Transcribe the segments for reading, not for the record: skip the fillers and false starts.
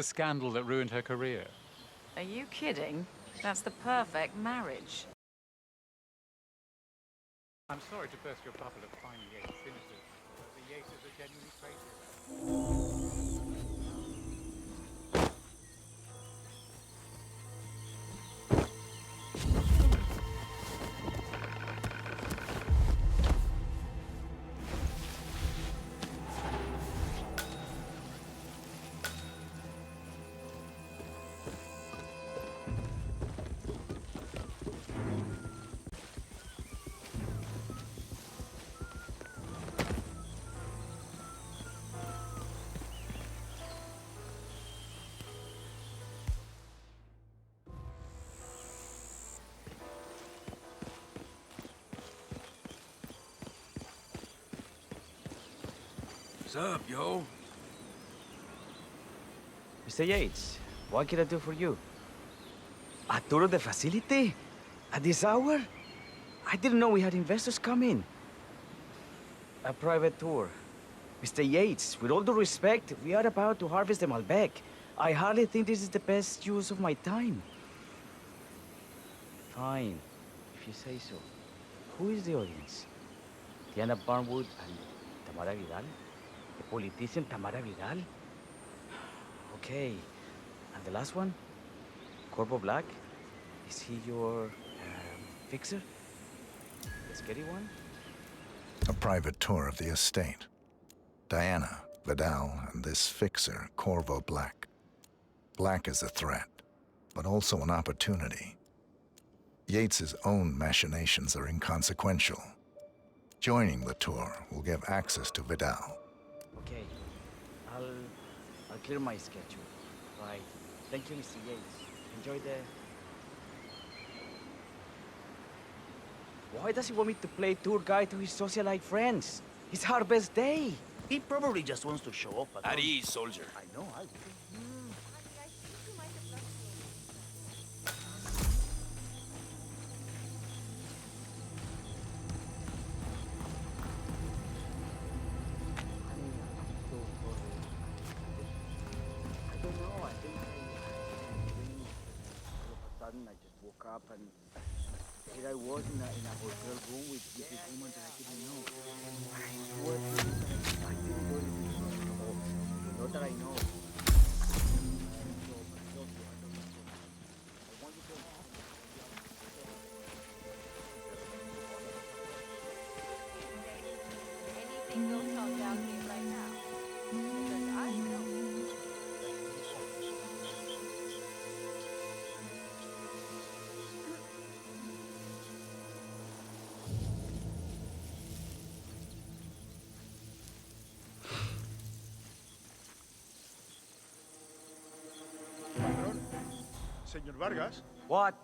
the scandal that ruined her career. Are you kidding? That's the perfect marriage. I'm sorry to burst your bubble of fine Yates finishes, but the Yates is a genuinely crazy. What's up, yo? Mr. Yates, what can I do for you? A tour of the facility? At this hour? I didn't know we had investors coming. A private tour. Mr. Yates, with all due respect, we are about to harvest the Malbec. I hardly think this is the best use of my time. Fine, if you say so. Who is the audience? Diana Barnwood and Tamara Vidal? The politician Tamara Vidal? Okay. And the last one? Corvo Black? Is he your fixer? The scary one? A private tour of the estate. Diana, Vidal, and this fixer, Corvo Black. Black is a threat, but also an opportunity. Yates's own machinations are inconsequential. Joining the tour will give access to Vidal. Okay. I'll clear my schedule. Right. Thank you, Mr. Yates. Enjoy the... Why does he want me to play tour guide to his socialite friends? It's harvest day. He probably just wants to show up. At ease, soldier. I know, I will. I don't know. I think all of a sudden I just woke up and here I was in a hotel room with this woman that I didn't know. I swear to you that I didn't do anything wrong. Not that I know. Anything goes on down here right now. Because I know. Señor Vargas, What?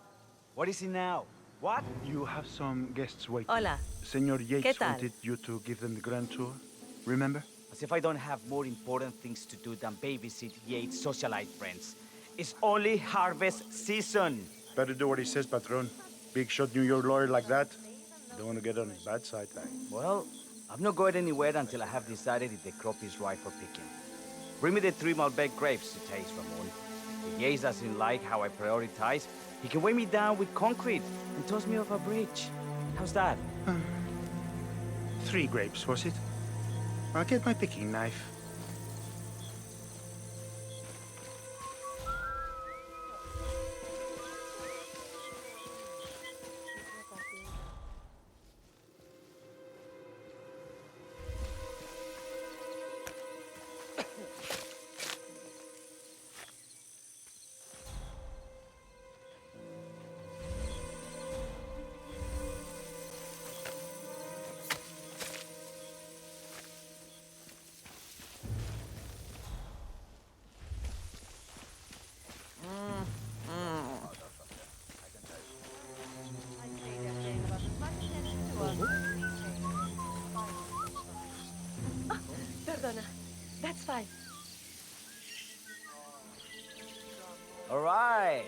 What is it now? What? you have some guests waiting. Hola. Señor ¿Qué Yates tal? wanted you to give them the grand tour. Remember? As if I don't have more important things to do than babysit Yates' socialite friends. It's only harvest season. Better do what he says, Patron. Big shot New York lawyer like that. Don't want to get on his bad side. Well, I'm not going anywhere until I have decided if the crop is ripe for picking. Bring me the 3 Malbec grapes to taste, Ramon. If Yates doesn't like how I prioritize, he can weigh me down with concrete and toss me off a bridge. How's that? 3 grapes, was it? I'll get my picking knife. Perdona. That's fine. All right.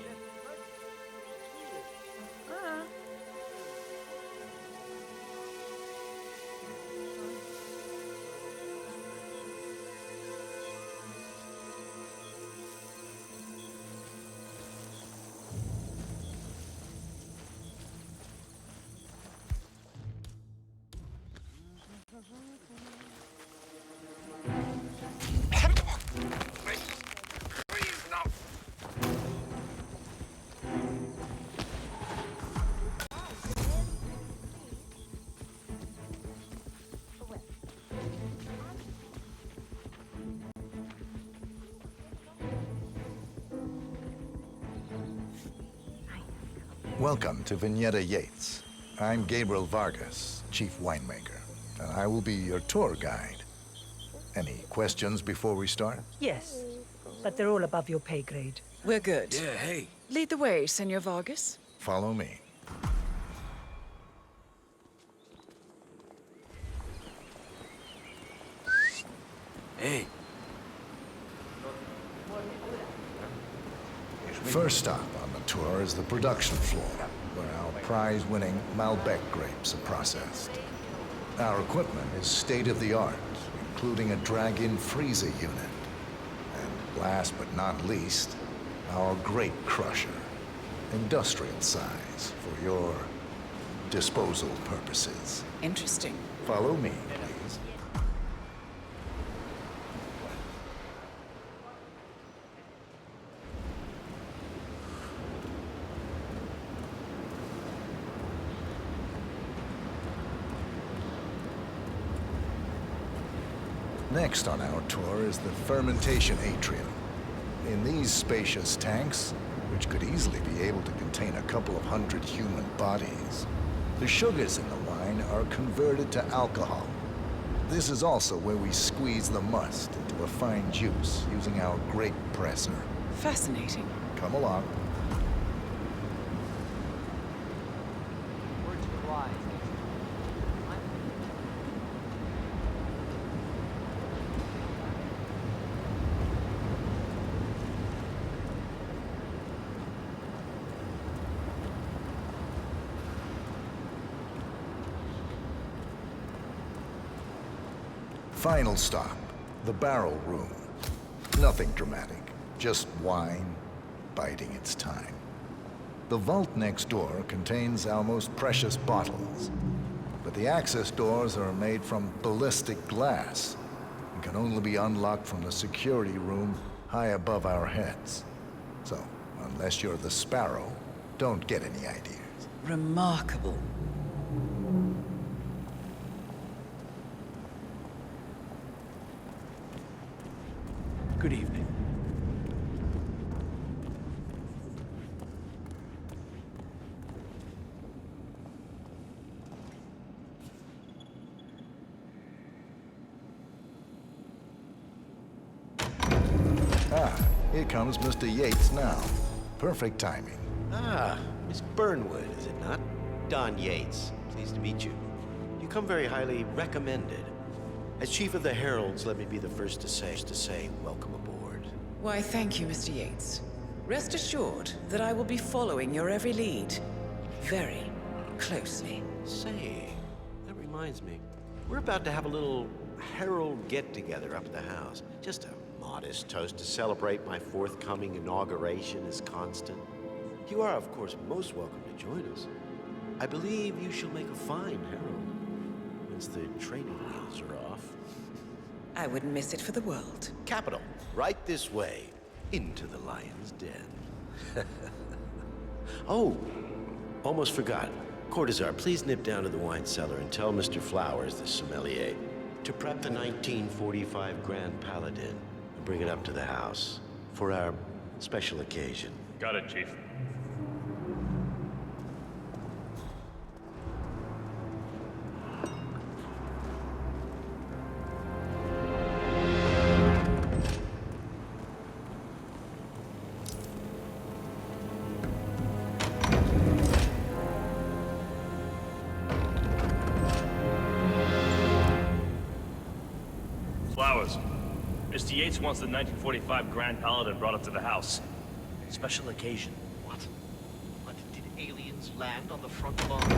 Welcome to Vignetta Yates. I'm Gabriel Vargas, chief winemaker, and I will be your tour guide. Any questions before we start? Yes, but they're all above your pay grade. We're good. Yeah, hey. Lead the way, Senor Vargas. Follow me. Hey. First stop on the tour is the production floor, where our prize-winning Malbec grapes are processed. Our equipment is state-of-the-art, including a drag-in freezer unit. And last but not least, our grape crusher, industrial size for your disposal purposes. Interesting. Follow me, please. Next on our tour is the fermentation atrium. In these spacious tanks, which could easily be able to contain a couple of hundred human bodies, the sugars in the wine are converted to alcohol. This is also where we squeeze the must into a fine juice using our grape presser. Fascinating. Come along. Word to the wise. Final stop, the barrel room. Nothing dramatic, just wine biding its time. The vault next door contains our most precious bottles, but the access doors are made from ballistic glass and can only be unlocked from the security room high above our heads. So, unless you're the Sparrow, don't get any ideas. Remarkable. Good evening. Ah, here comes Mr. Yates now. Perfect timing. Ah, Miss Burnwood, is it not? Don Yates. Pleased to meet you. You come very highly recommended. As Chief of the Heralds, let me be the first to say welcome aboard. Why, thank you, Mr. Yates. Rest assured that I will be following your every lead. Very closely. Say, that reminds me. We're about to have a little Herald get-together up at the house. Just a modest toast to celebrate my forthcoming inauguration as Constant. You are, of course, most welcome to join us. I believe you shall make a fine Herald, once the training wheels are off. I wouldn't miss it for the world. Capital. Right this way. Into the lion's den. Oh, almost forgot. Cortazar, please nip down to the wine cellar and tell Mr. Flowers, the sommelier, to prep the 1945 Grand Paladin and bring it up to the house for our special occasion. Got it, Chief. Flowers. Mr. Yates wants the 1945 Grand Paladin brought up to the house. Special occasion. What? Did aliens land on the front lawn?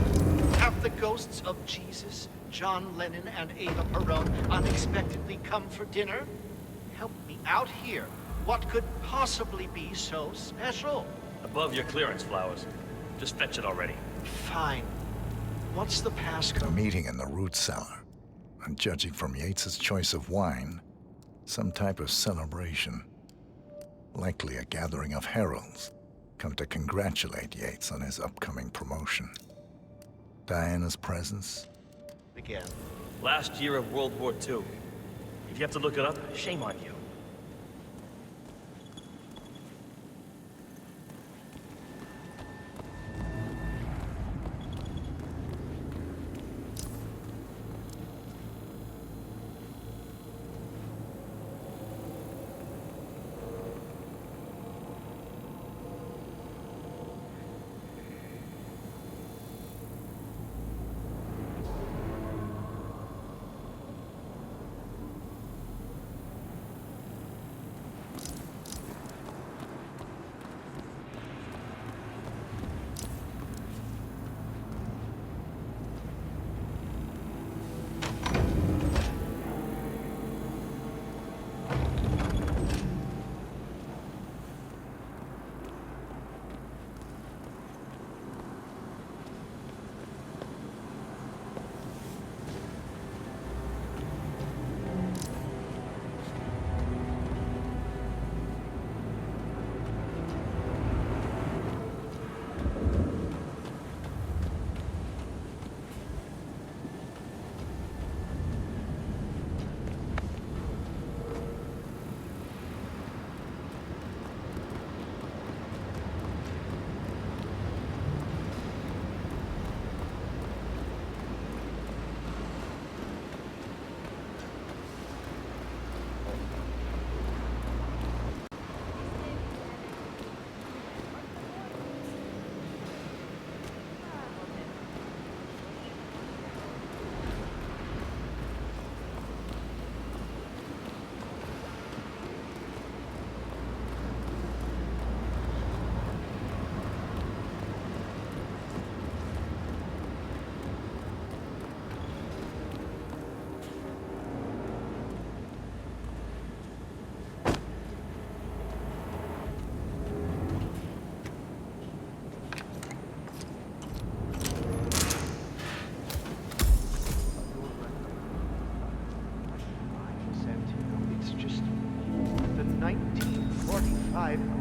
Have the ghosts of Jesus, John Lennon, and Eva Peron unexpectedly come for dinner? Help me out here. What could possibly be so special? Above your clearance, Flowers. Just fetch it already. Fine. What's the A passcode? meeting in the root cellar. and judging from Yates's choice of wine, some type of celebration. Likely a gathering of heralds come to congratulate Yates on his upcoming promotion. Diana's presence? Again. Last year of World War II. If you have to look it up, shame on you.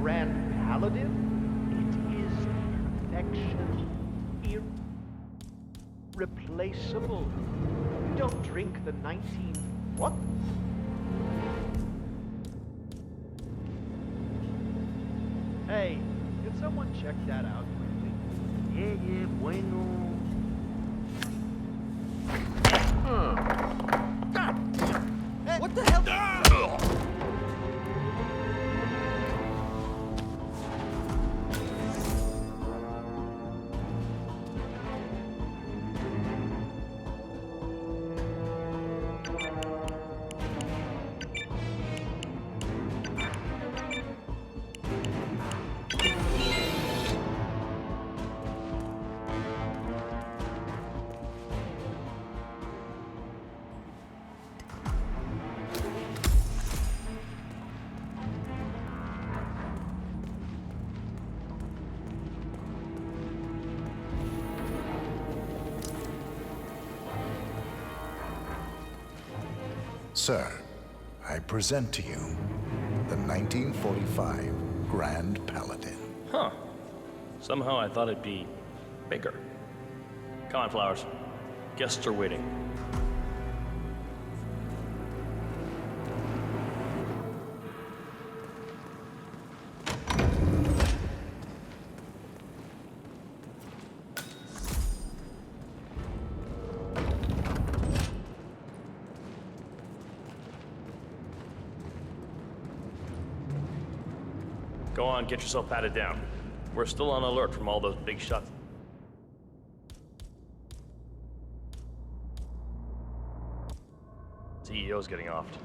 Grand Paladin? It is perfection. Irreplaceable. You don't drink the 19... What? Hey, can someone check that out quickly? Yeah, bueno. God damn. Hey, what the hell? Sir, I present to you the 1945 Grand Paladin. Huh. Somehow I thought it'd be bigger. Come on, Flowers. Guests are waiting. Go on, get yourself patted down. We're still on alert from all those big shots. CEO's getting offed.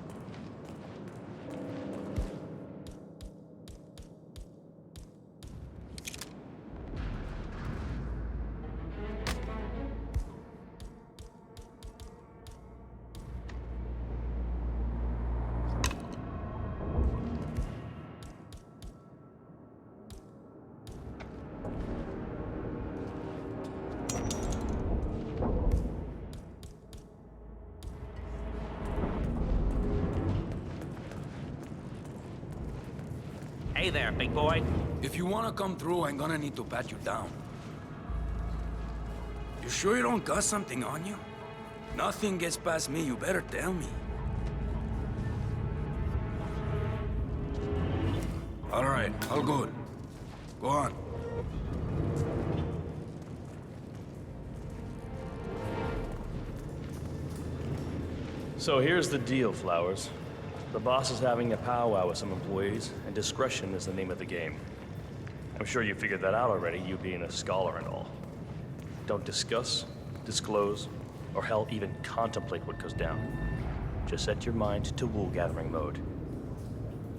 Hey there, big boy. If you want to come through, I'm gonna need to pat you down. You sure you don't got something on you? Nothing gets past me, you better tell me. All right, all good. Go on. So here's the deal, Flowers. The boss is having a powwow with some employees, and discretion is the name of the game. I'm sure you figured that out already, you being a scholar and all. Don't discuss, disclose, or hell, even contemplate what goes down. Just set your mind to wool-gathering mode.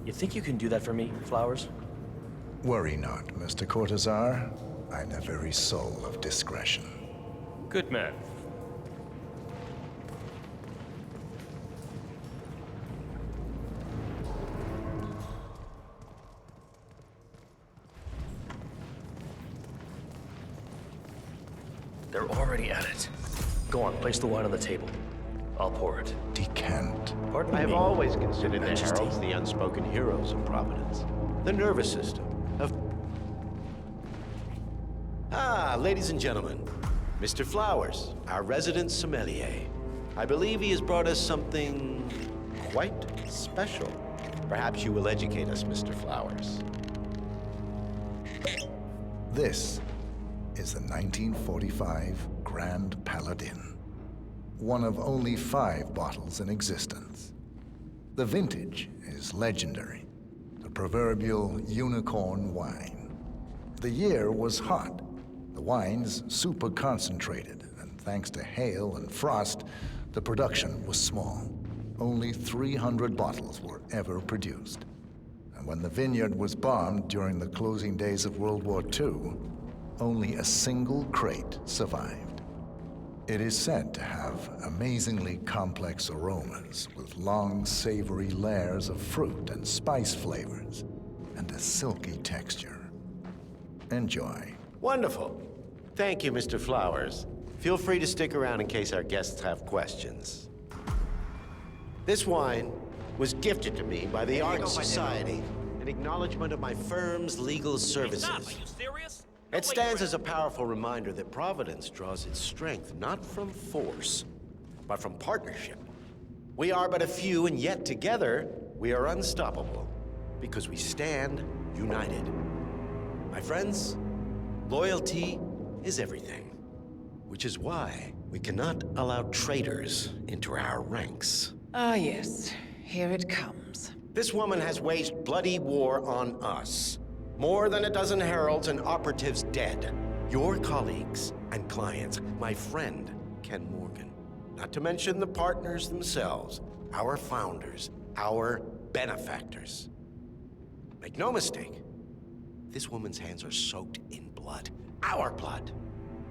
You think you can do that for me, Flowers? Worry not, Mr. Cortazar. I'm the very soul of discretion. Good man. They're already at it. Go on, place the wine on the table. I'll pour it. Decant. Pardon me. I have always considered the Majesty. heralds the unspoken heroes of Providence. The nervous system of... Ah, ladies and gentlemen, Mr. Flowers, our resident sommelier. I believe he has brought us something quite special. Perhaps you will educate us, Mr. Flowers. This is the 1945 Grand Paladin, one of only 5 bottles in existence. The vintage is legendary, the proverbial unicorn wine. The year was hot, the wine's super concentrated, and thanks to hail and frost, the production was small. Only 300 bottles were ever produced. And when the vineyard was bombed during the closing days of World War II, only a single crate survived. It is said to have amazingly complex aromas with long, savory layers of fruit and spice flavors, and a silky texture. Enjoy. Wonderful. Thank you, Mr. Flowers. Feel free to stick around in case our guests have questions. This wine was gifted to me by the Art Society in acknowledgement of my firm's legal services. Are you serious? It stands as a powerful reminder that Providence draws its strength not from force, but from partnership. We are but a few, and yet together we are unstoppable because we stand united. My friends, loyalty is everything, which is why we cannot allow traitors into our ranks. Ah, yes. Here it comes. This woman has waged bloody war on us. More than a dozen heralds and operatives dead. Your colleagues and clients, my friend, Ken Morgan. Not to mention the partners themselves, our founders, our benefactors. Make no mistake, this woman's hands are soaked in blood. Our blood.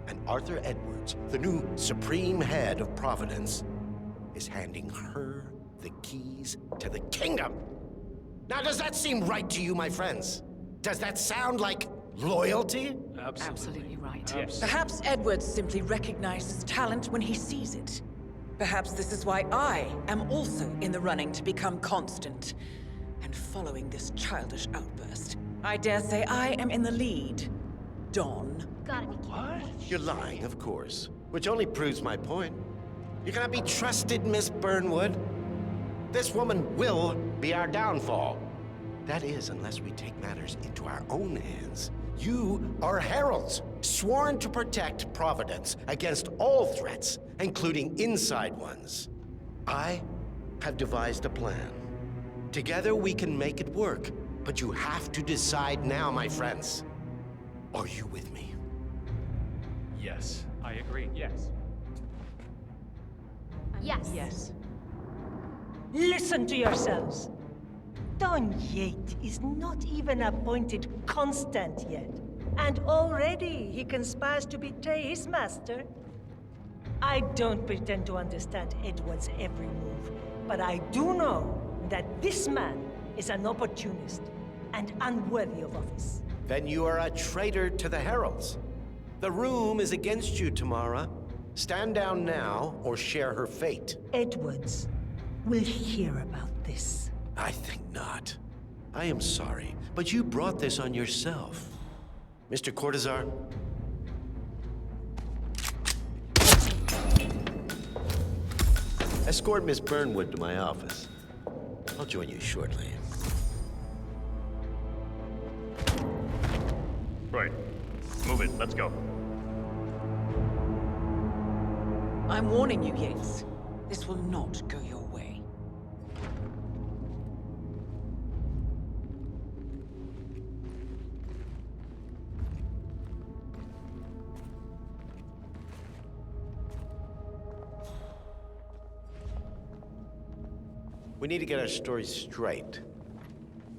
And Arthur Edwards, the new supreme head of Providence, is handing her the keys to the kingdom. Now, does that seem right to you, my friends? Does that sound like loyalty? Absolutely right. Perhaps Edwards simply recognizes talent when he sees it. Perhaps this is why I am also in the running to become constant. And following this childish outburst, I dare say I am in the lead. Don. Gotta be kidding. You're lying, of course, which only proves my point. You cannot be trusted, Miss Burnwood. This woman will be our downfall. That is, unless we take matters into our own hands. You are heralds, sworn to protect Providence against all threats, including inside ones. I have devised a plan. Together we can make it work, but you have to decide now, my friends. Are you with me? Yes. I agree, yes. Yes. Yes. Listen to yourselves. Don Yates is not even appointed constant yet. And already he conspires to betray his master. I don't pretend to understand Edward's every move, but I do know that this man is an opportunist and unworthy of office. Then you are a traitor to the heralds. The room is against you, Tamara. Stand down now or share her fate. Edwards will hear about this. I think not. I am sorry, but you brought this on yourself. Mr. Cortazar? Escort Miss Burnwood to my office. I'll join you shortly. Right. Move it. Let's go. I'm warning you, Yates. This will not go your way. We need to get our stories straight.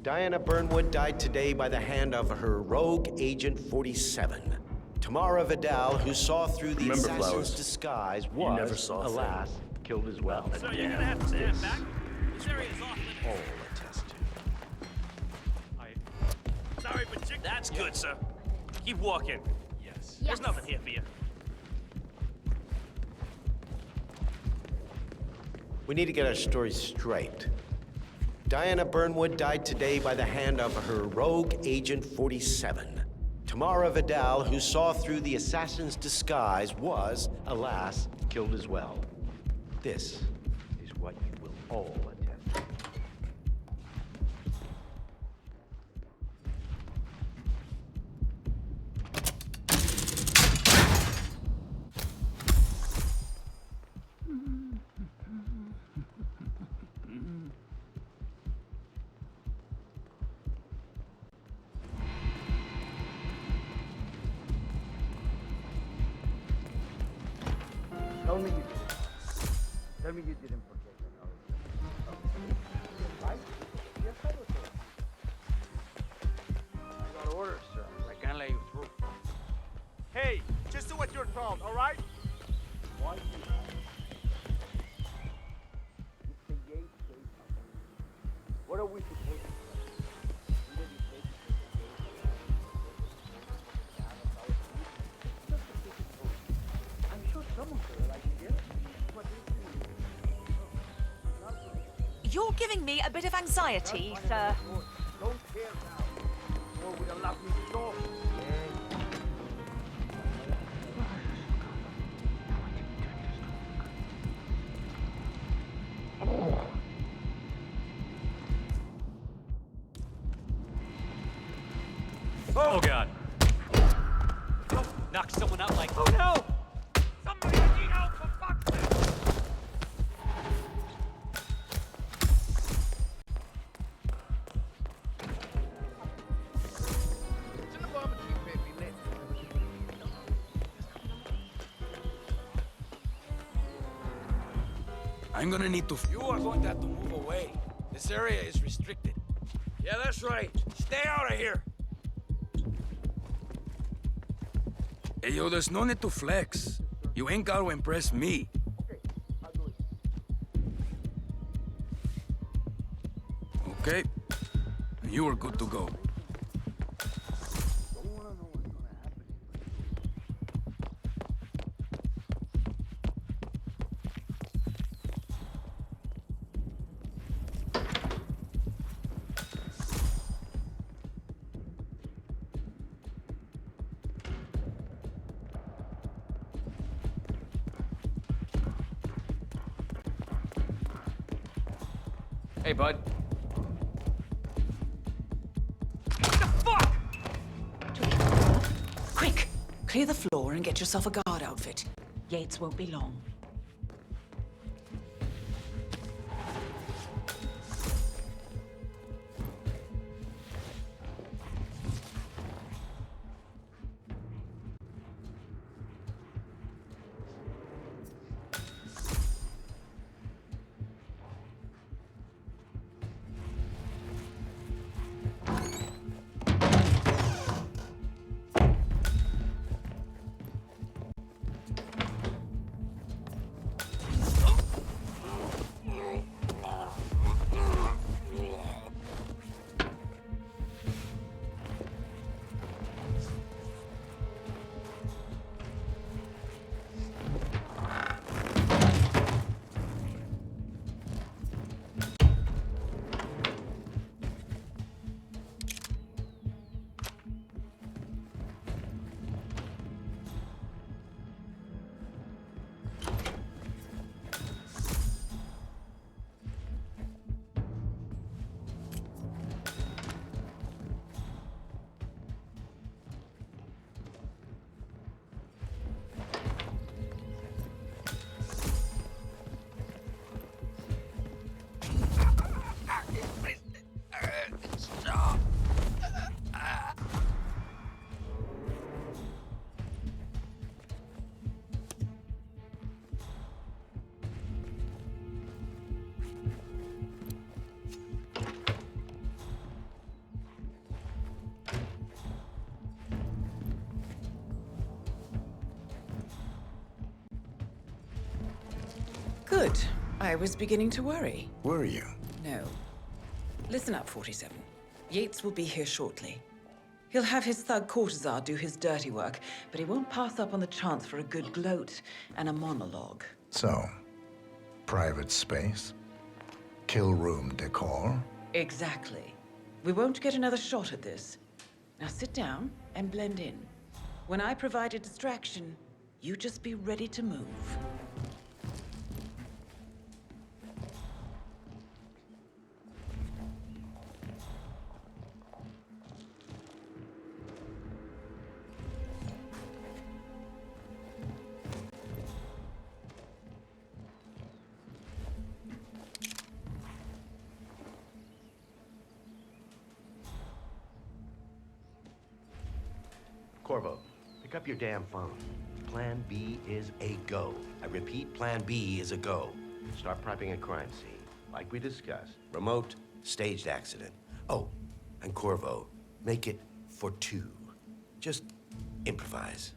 Diana Burnwood died today by the hand of her rogue Agent 47. Tamara Vidal, who saw through the Remember, assassin's Flowers, disguise, you never was, saw a thing. alas, killed as well. So you're gonna have to stand back? This area's off limits. All attest to. Sorry, but that's good, sir. Keep walking. Yes. There's nothing here for you. We need to get our stories straight. Diana Burnwood died today by the hand of her rogue Agent 47. Tamara Vidal, who saw through the assassin's disguise, was, alas, killed as well. This is what you will all attest to. Tell me you didn't. Tell me you didn't forget that. Right? Yes, I was there. I got orders, sir. I can't let you through. Hey, just do what you're told, all right? Why do you It's the Yates case. What are we supposed to do? You're giving me a bit of anxiety, sir. Don't care now. Or we'll lock me door. Oh, God. Knock someone out like... Oh, no! Somebody need help, for fuck's sake! I'm gonna need to... You are going to have to move away. This area is restricted. Yeah, that's right. Stay out of here. Hey, yo, there's no need to flex. You ain't gotta impress me. Okay? You are good to go. Hey, bud. Quick! Clear the floor and get yourself a guard outfit. Yates won't be long. Good. I was beginning to worry. Were you? No. Listen up, 47. Yates will be here shortly. He'll have his thug courtesan do his dirty work, but he won't pass up on the chance for a good gloat and a monologue. So, private space? Kill room decor? Exactly. We won't get another shot at this. Now sit down and blend in. When I provide a distraction, you just be ready to move. Corvo, pick up your damn phone. Plan B is a go. I repeat, Plan B is a go. Start prepping a crime scene, like we discussed. Remote, staged accident. Oh, and Corvo, make it for 2. Just improvise.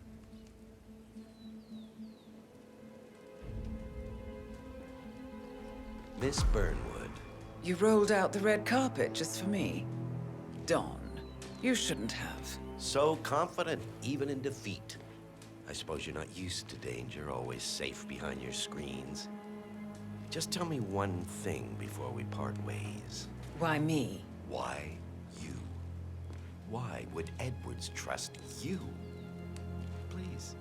Miss Burnwood. You rolled out the red carpet just for me. Don, you shouldn't have. So confident, even in defeat. I suppose you're not used to danger, always safe behind your screens. Just tell me one thing before we part ways. Why me? Why you? Why would Edwards trust you? Please.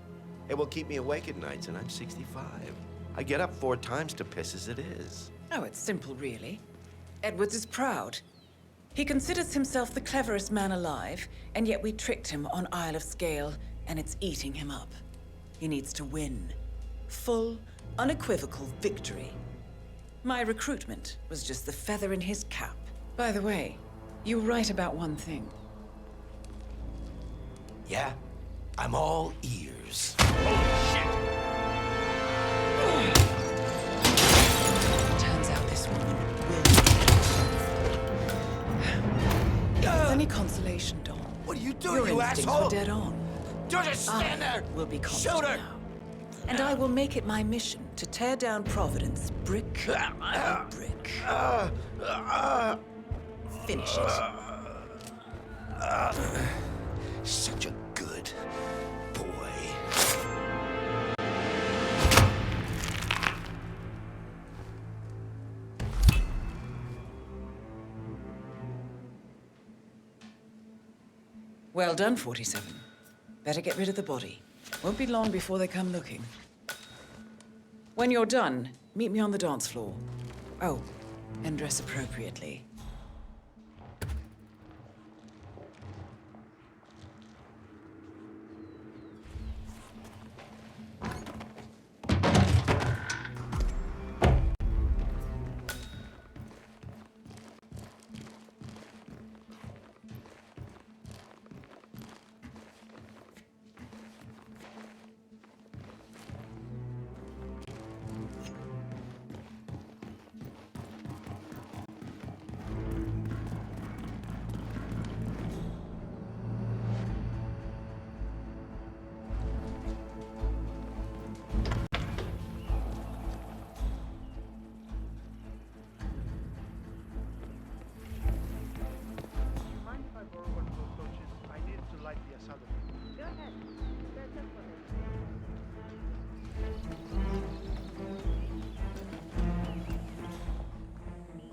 It will keep me awake at nights, and I'm 65. I get up 4 times to piss as it is. Oh, it's simple, really. Edwards is proud. He considers himself the cleverest man alive, and yet we tricked him on Isle of Scale, and it's eating him up. He needs to win. Full, unequivocal victory. My recruitment was just the feather in his cap. By the way, you were right about one thing. Yeah? I'm all ears. Turns out this woman will If it's any consolation, Dawn. What are you doing, Your you instincts asshole? were dead on. Don't just stand there! Will be Shoot confident her! now. And I will make it my mission to tear down Providence brick by brick. Finish it. Such a good boy. Well done, 47. Better get rid of the body. Won't be long before they come looking. When you're done, meet me on the dance floor. Oh, and dress appropriately.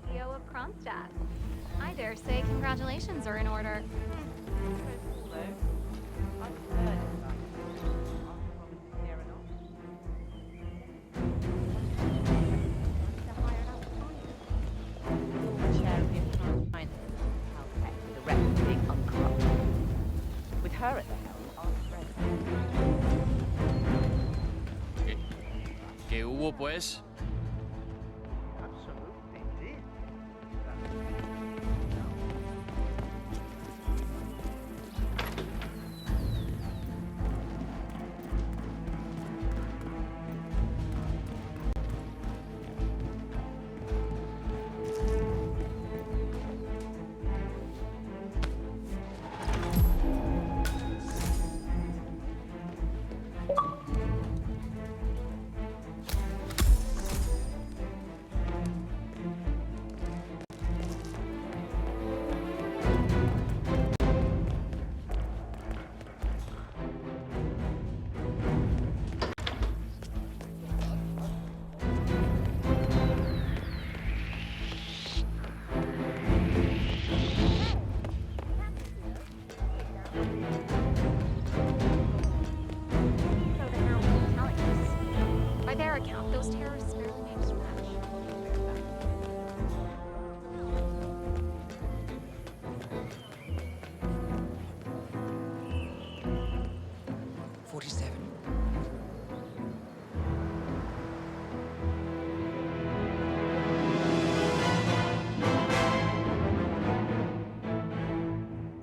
CEO of Kronstadt. I dare say congratulations are in order. With her at the helm, our friend. ¿Qué hubo, pues?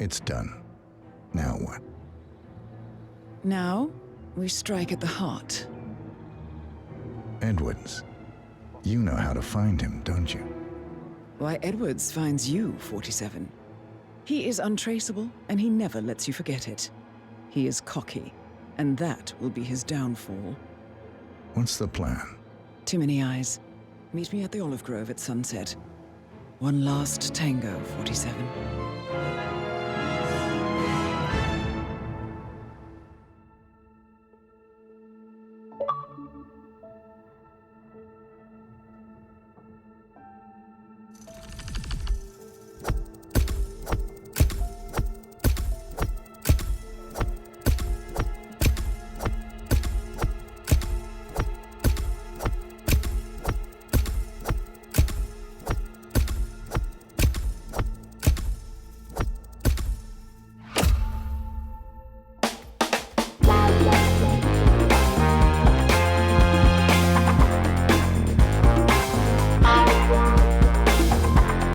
It's done. Now what? Now, we strike at the heart. Edwards. You know how to find him, don't you? Why, Edwards finds you, 47. He is untraceable, and he never lets you forget it. He is cocky, and that will be his downfall. What's the plan? Too many eyes. Meet me at the olive grove at sunset. One last tango, 47.